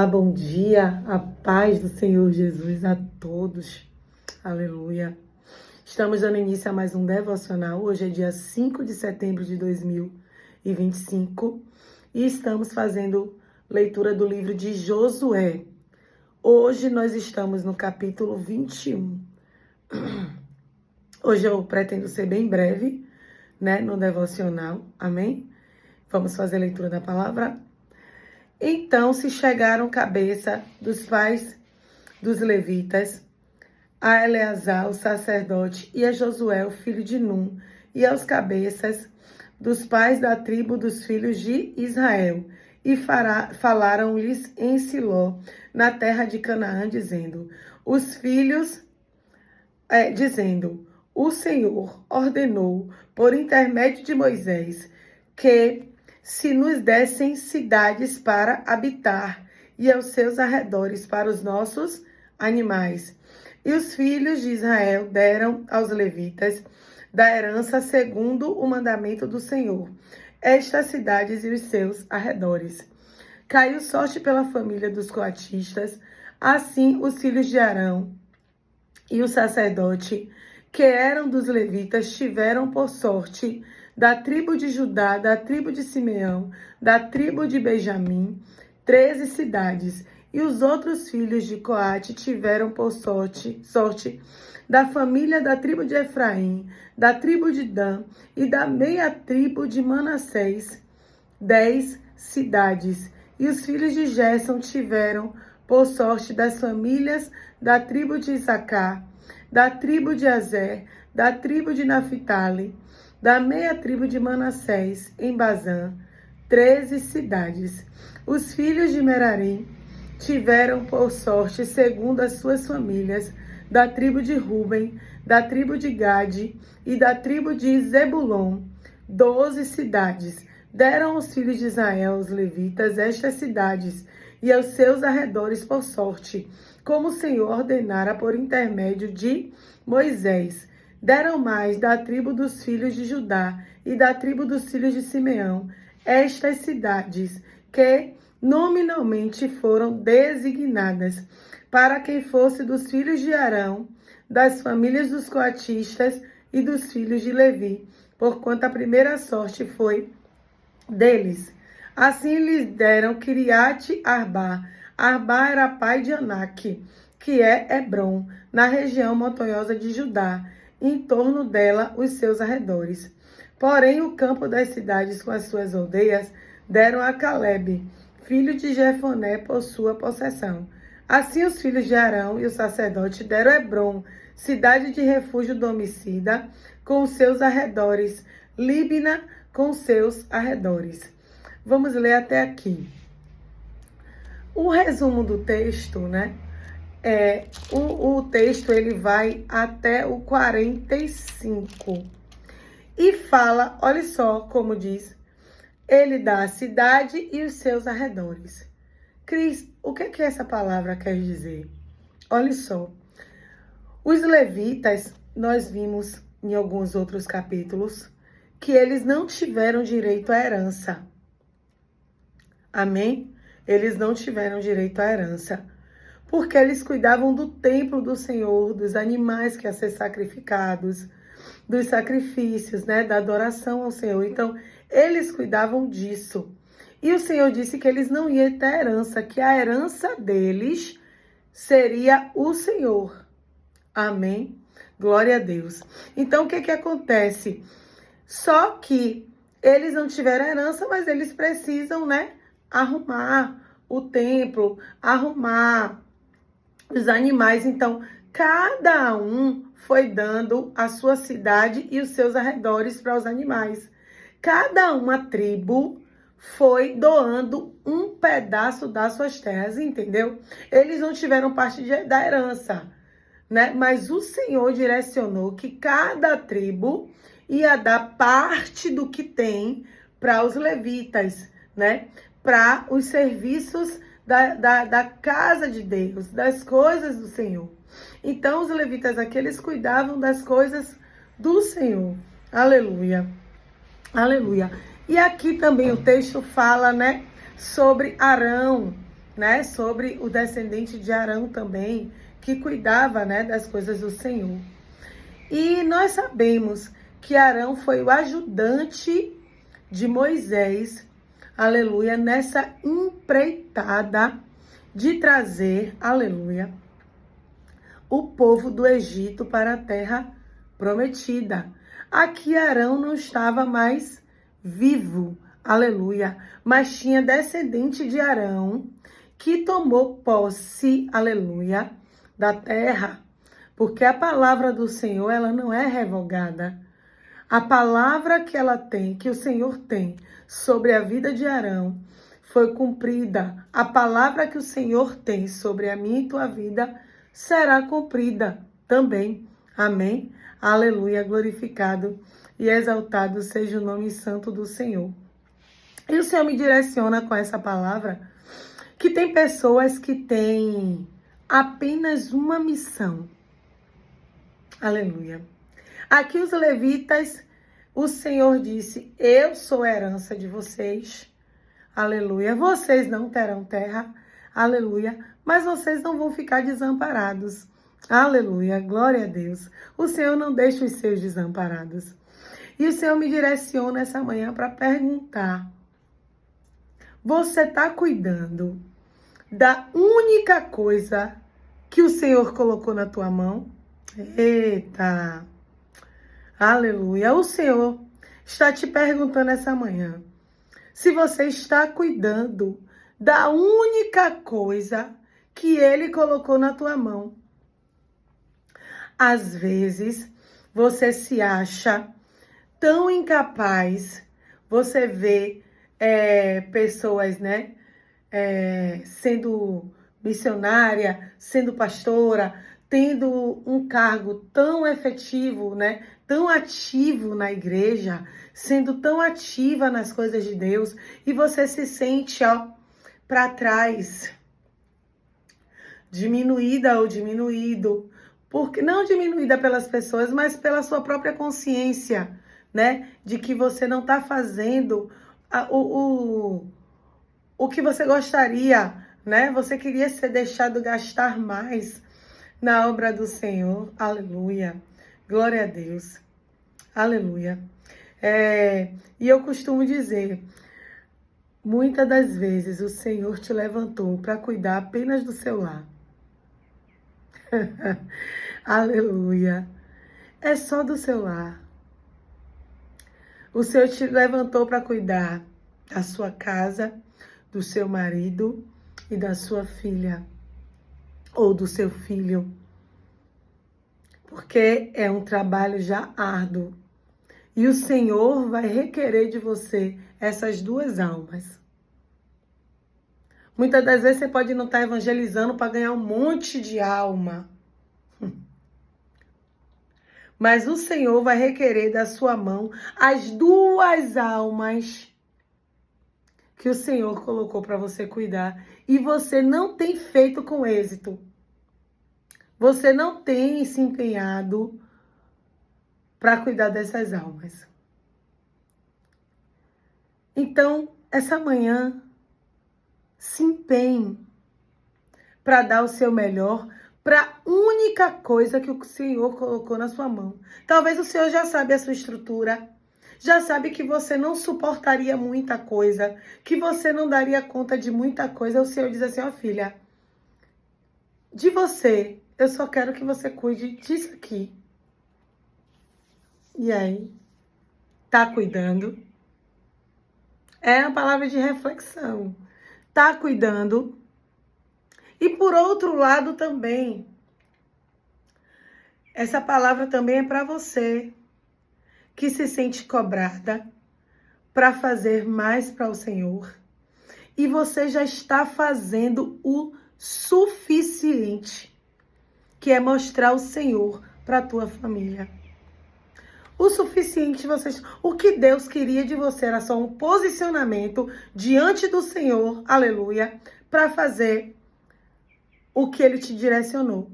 Bom dia, a paz do Senhor Jesus a todos. Aleluia. Estamos dando início a mais um devocional. Hoje é dia 5 de setembro de 2025 e estamos fazendo leitura do livro de Josué. Hoje nós estamos no capítulo 21. Hoje eu pretendo ser bem breve, no devocional. Amém? Vamos fazer a leitura da palavra. Então se chegaram cabeça dos pais dos levitas, a Eleazar, o sacerdote, e a Josué, o filho de Num, e aos cabeças dos pais da tribo dos filhos de Israel, e falaram-lhes em Siló, na terra de Canaã, dizendo, o Senhor ordenou, por intermédio de Moisés, que se nos dessem cidades para habitar, e aos seus arredores para os nossos animais. E os filhos de Israel deram aos levitas da herança segundo o mandamento do Senhor, estas cidades e os seus arredores. Caiu sorte pela família dos coatistas, assim os filhos de Arão e o sacerdote, que eram dos levitas, tiveram por sorte da tribo de Judá, da tribo de Simeão, da tribo de Benjamim, 13 cidades. E os outros filhos de Coate tiveram por sorte da família da tribo de Efraim, da tribo de Dan e da meia tribo de Manassés, 10 cidades. E os filhos de Gerson tiveram por sorte das famílias da tribo de Issacar, da tribo de Azer, da tribo de Naphtali, da meia tribo de Manassés, em Bazã, 13 cidades. Os filhos de Merari tiveram por sorte, segundo as suas famílias, da tribo de Ruben, da tribo de Gade e da tribo de Zebulon, 12 cidades. Deram aos filhos de Israel, os levitas, estas cidades e aos seus arredores por sorte, como o Senhor ordenara por intermédio de Moisés. Deram mais da tribo dos filhos de Judá e da tribo dos filhos de Simeão, estas cidades, que nominalmente foram designadas, para quem fosse dos filhos de Arão, das famílias dos coatistas e dos filhos de Levi, porquanto a primeira sorte foi deles. Assim lhes deram Kiriate Arba. Arba era pai de Anak, que é Hebron, na região montanhosa de Judá, em torno dela os seus arredores. Porém, o campo das cidades com as suas aldeias deram a Calebe, filho de Jefoné, por sua possessão. Assim os filhos de Arão e o sacerdote deram Hebron, cidade de refúgio do homicida, com os seus arredores, Líbina com seus arredores. Vamos ler até aqui. O resumo do texto, o texto ele vai até o 45 e fala, olha só como diz, ele dá a cidade e os seus arredores. Cris, o que essa palavra quer dizer? Olha só, os levitas, nós vimos em alguns outros capítulos, que eles não tiveram direito à herança. Amém? Eles não tiveram direito à herança, porque eles cuidavam do templo do Senhor, dos animais que iam ser sacrificados, dos sacrifícios, da adoração ao Senhor. Então, eles cuidavam disso. E o Senhor disse que eles não iam ter herança, que a herança deles seria o Senhor. Amém? Glória a Deus. Então, o que acontece? Só que eles não tiveram herança, mas eles precisam, arrumar o templo, arrumar os animais. Então, cada um foi dando a sua cidade e os seus arredores para os animais. Cada uma tribo foi doando um pedaço das suas terras, entendeu? Eles não tiveram parte da herança, Mas o Senhor direcionou que cada tribo ia dar parte do que tem para os levitas, Para os serviços da casa de Deus, das coisas do Senhor. Então, os levitas aqui, eles cuidavam das coisas do Senhor. Aleluia. Aleluia. E aqui também o texto fala, sobre Arão, né, sobre o descendente de Arão também, que cuidava, né, das coisas do Senhor. E nós sabemos que Arão foi o ajudante de Moisés, aleluia, nessa empreitada de trazer, aleluia, o povo do Egito para a terra prometida. Aqui Arão não estava mais vivo, aleluia, mas tinha descendente de Arão que tomou posse, aleluia, da terra, porque a palavra do Senhor, ela não é revogada. A palavra que ela tem, que o Senhor tem sobre a vida de Arão, foi cumprida. A palavra que o Senhor tem sobre a minha e tua vida será cumprida também. Amém? Aleluia, glorificado e exaltado seja o nome santo do Senhor. E o Senhor me direciona com essa palavra que tem pessoas que têm apenas uma missão. Aleluia. Aqui os levitas, o Senhor disse, eu sou a herança de vocês. Aleluia. Vocês não terão terra. Aleluia. Mas vocês não vão ficar desamparados. Aleluia. Glória a Deus. O Senhor não deixa os seus desamparados. E o Senhor me direciona essa manhã para perguntar. Você está cuidando da única coisa que o Senhor colocou na tua mão? Eita! Aleluia! O Senhor está te perguntando essa manhã se você está cuidando da única coisa que Ele colocou na tua mão. Às vezes, você se acha tão incapaz, você vê pessoas, né, sendo missionária, sendo pastora, tendo um cargo tão efetivo, né, tão ativo na igreja, sendo tão ativa nas coisas de Deus, e você se sente, para trás, diminuída ou diminuído, porque não diminuída pelas pessoas, mas pela sua própria consciência, né, de que você não está fazendo o que você gostaria, né? Você queria ser deixado gastar mais na obra do Senhor. Aleluia. Glória a Deus. Aleluia. E eu costumo dizer, muitas das vezes o Senhor te levantou para cuidar apenas do seu lar. Aleluia. É só do seu lar. O Senhor te levantou para cuidar da sua casa, do seu marido e da sua filha, ou do seu filho, porque é um trabalho já árduo. E o Senhor vai requerer de você essas duas almas. Muitas das vezes você pode não estar evangelizando para ganhar um monte de alma. Mas o Senhor vai requerer da sua mão as duas almas que o Senhor colocou para você cuidar. E você não tem feito com êxito. Você não tem se empenhado para cuidar dessas almas. Então, essa manhã, se empenhe para dar o seu melhor para a única coisa que o Senhor colocou na sua mão. Talvez o Senhor já sabe a sua estrutura, já sabe que você não suportaria muita coisa, que você não daria conta de muita coisa. O Senhor diz assim, filha, de você, eu só quero que você cuide disso aqui. E aí? Tá cuidando? É uma palavra de reflexão. Tá cuidando? E por outro lado também, essa palavra também é para você que se sente cobrada para fazer mais para o Senhor. E você já está fazendo o suficiente, que é mostrar o Senhor para a tua família. O suficiente, o que Deus queria de você era só um posicionamento diante do Senhor, aleluia, para fazer o que Ele te direcionou.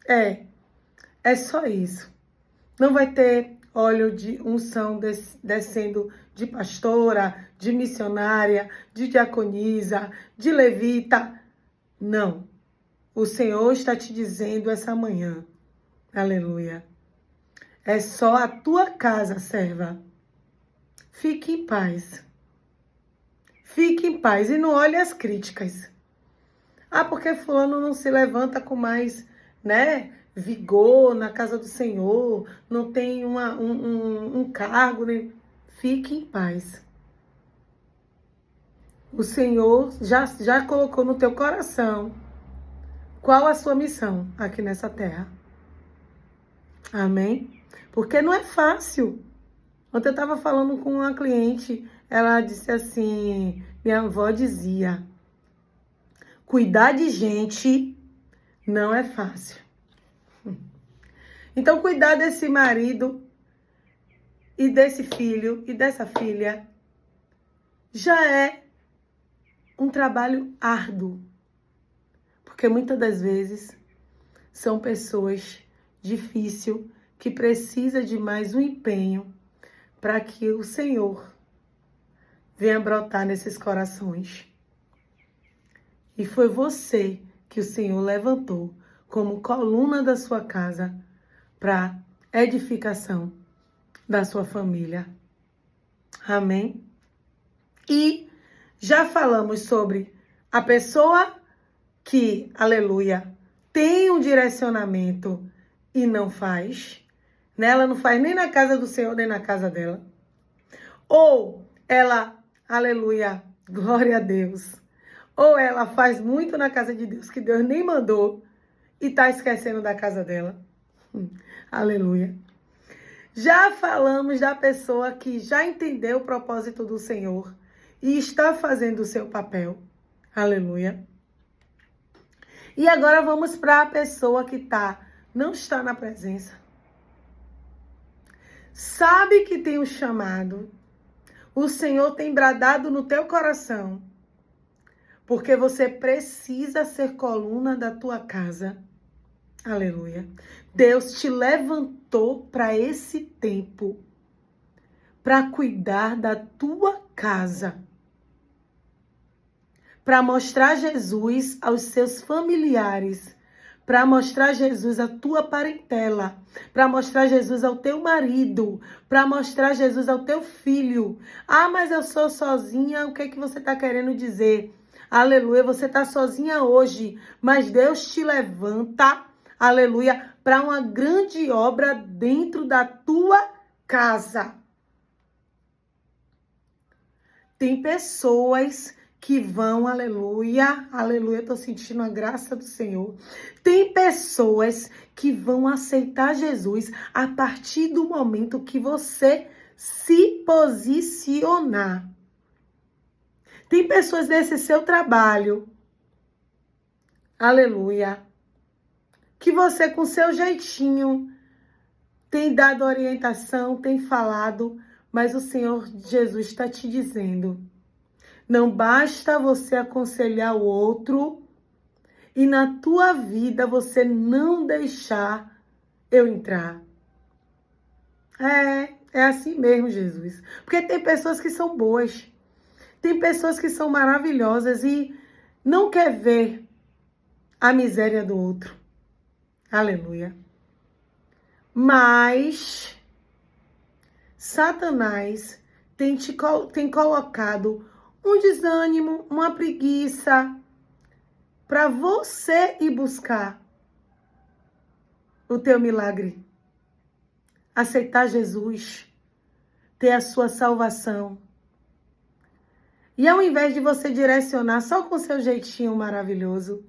É só isso. Não vai ter óleo de unção descendo de pastora, de missionária, de diaconisa, de levita. Não. O Senhor está te dizendo essa manhã. Aleluia. É só a tua casa, serva. Fique em paz. Fique em paz e não olhe as críticas. Ah, porque fulano não se levanta com mais, vigor na casa do Senhor, não tem um cargo, né? Fique em paz. O Senhor já colocou no teu coração qual a sua missão aqui nessa terra. Amém? Porque não é fácil. Ontem eu estava falando com uma cliente, ela disse assim, minha avó dizia, cuidar de gente não é fácil. Então, cuidar desse marido e desse filho e dessa filha já é um trabalho árduo. Porque muitas das vezes são pessoas difíceis que precisam de mais um empenho para que o Senhor venha brotar nesses corações. E foi você que o Senhor levantou como coluna da sua casa para edificação da sua família. Amém? E já falamos sobre a pessoa que, aleluia, tem um direcionamento e não faz, né? Ela não faz nem na casa do Senhor, nem na casa dela. Ou ela, aleluia, glória a Deus. Ou ela faz muito na casa de Deus, que Deus nem mandou, e tá esquecendo da casa dela. Aleluia. Já falamos da pessoa que já entendeu o propósito do Senhor e está fazendo o seu papel. Aleluia. E agora vamos para a pessoa que não está na presença. Sabe que tem um chamado. O Senhor tem bradado no teu coração. Porque você precisa ser coluna da tua casa. Aleluia. Deus te levantou para esse tempo. Para cuidar da tua casa. Para mostrar Jesus aos seus familiares. Para mostrar Jesus à tua parentela. Para mostrar Jesus ao teu marido. Para mostrar Jesus ao teu filho. Ah, mas eu sou sozinha. O que é que você está querendo dizer? Aleluia, você está sozinha hoje. Mas Deus te levanta, aleluia, para uma grande obra dentro da tua casa. Tem pessoas que vão, aleluia, estou sentindo a graça do Senhor. Tem pessoas que vão aceitar Jesus a partir do momento que você se posicionar. Tem pessoas nesse seu trabalho, aleluia, que você com seu jeitinho tem dado orientação, tem falado, mas o Senhor Jesus está te dizendo, não basta você aconselhar o outro e na tua vida você não deixar eu entrar. É assim mesmo, Jesus. Porque tem pessoas que são boas, tem pessoas que são maravilhosas e não quer ver a miséria do outro. Aleluia. Mas Satanás tem colocado um desânimo, uma preguiça para você ir buscar o teu milagre. Aceitar Jesus, ter a sua salvação. E ao invés de você direcionar só com seu jeitinho maravilhoso,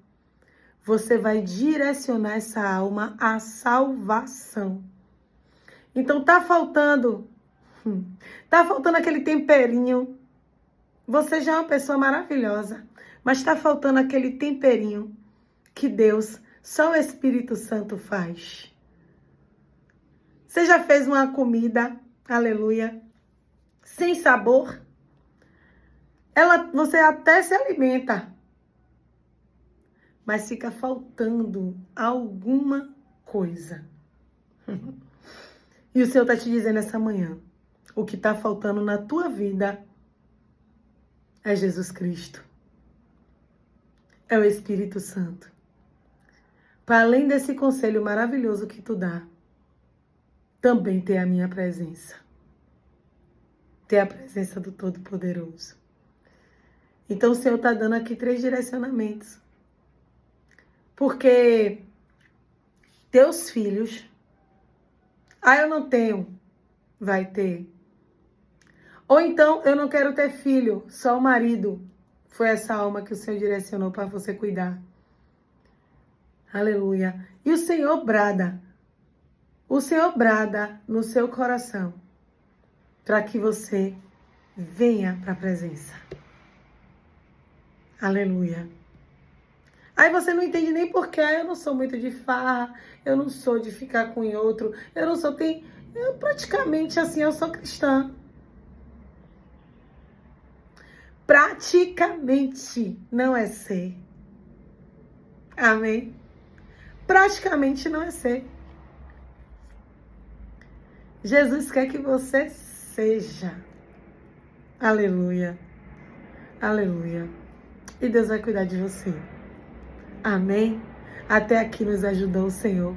você vai direcionar essa alma à salvação. Então tá faltando aquele temperinho. Você já é uma pessoa maravilhosa, mas tá faltando aquele temperinho que Deus, só o Espírito Santo faz. Você já fez uma comida, aleluia, sem sabor? Você até se alimenta, mas fica faltando alguma coisa. E o Senhor está te dizendo essa manhã, o que está faltando na tua vida é Jesus Cristo. É o Espírito Santo. Para além desse conselho maravilhoso que tu dá, também ter a minha presença. Ter a presença do Todo-Poderoso. Então o Senhor está dando aqui 3 direcionamentos. Porque teus filhos, eu não tenho, vai ter. Ou então, eu não quero ter filho, só o marido. Foi essa alma que o Senhor direcionou para você cuidar. Aleluia. E o Senhor brada no seu coração para que você venha para a presença. Aleluia. Aí você não entende nem porquê. Eu não sou muito de farra, eu não sou de ficar com outro, eu não sou... Eu praticamente assim, eu sou cristã. Praticamente não é ser. Amém? Praticamente não é ser. Jesus quer que você seja. Aleluia. Aleluia. E Deus vai cuidar de você. Amém? Até aqui nos ajudou o Senhor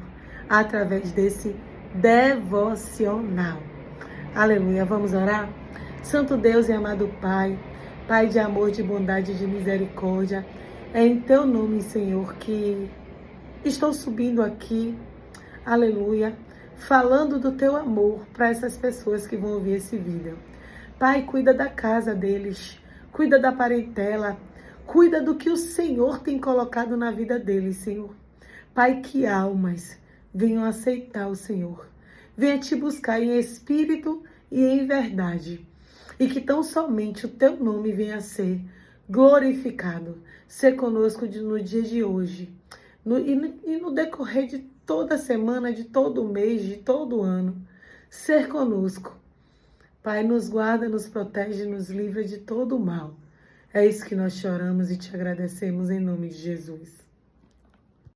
através desse devocional. Aleluia. Vamos orar? Santo Deus e amado Pai, Pai de amor, de bondade e de misericórdia, é em Teu nome, Senhor, que estou subindo aqui, aleluia, falando do Teu amor para essas pessoas que vão ouvir esse vídeo. Pai, cuida da casa deles, cuida da parentela, cuida do que o Senhor tem colocado na vida deles, Senhor. Pai, que almas venham aceitar o Senhor, venha Te buscar em espírito e em verdade, e que tão somente o Teu nome venha a ser glorificado, ser conosco no dia de hoje, e no decorrer de toda semana, de todo mês, de todo ano, ser conosco. Pai, nos guarda, nos protege, nos livra de todo o mal. É isso que nós choramos e Te agradecemos em nome de Jesus.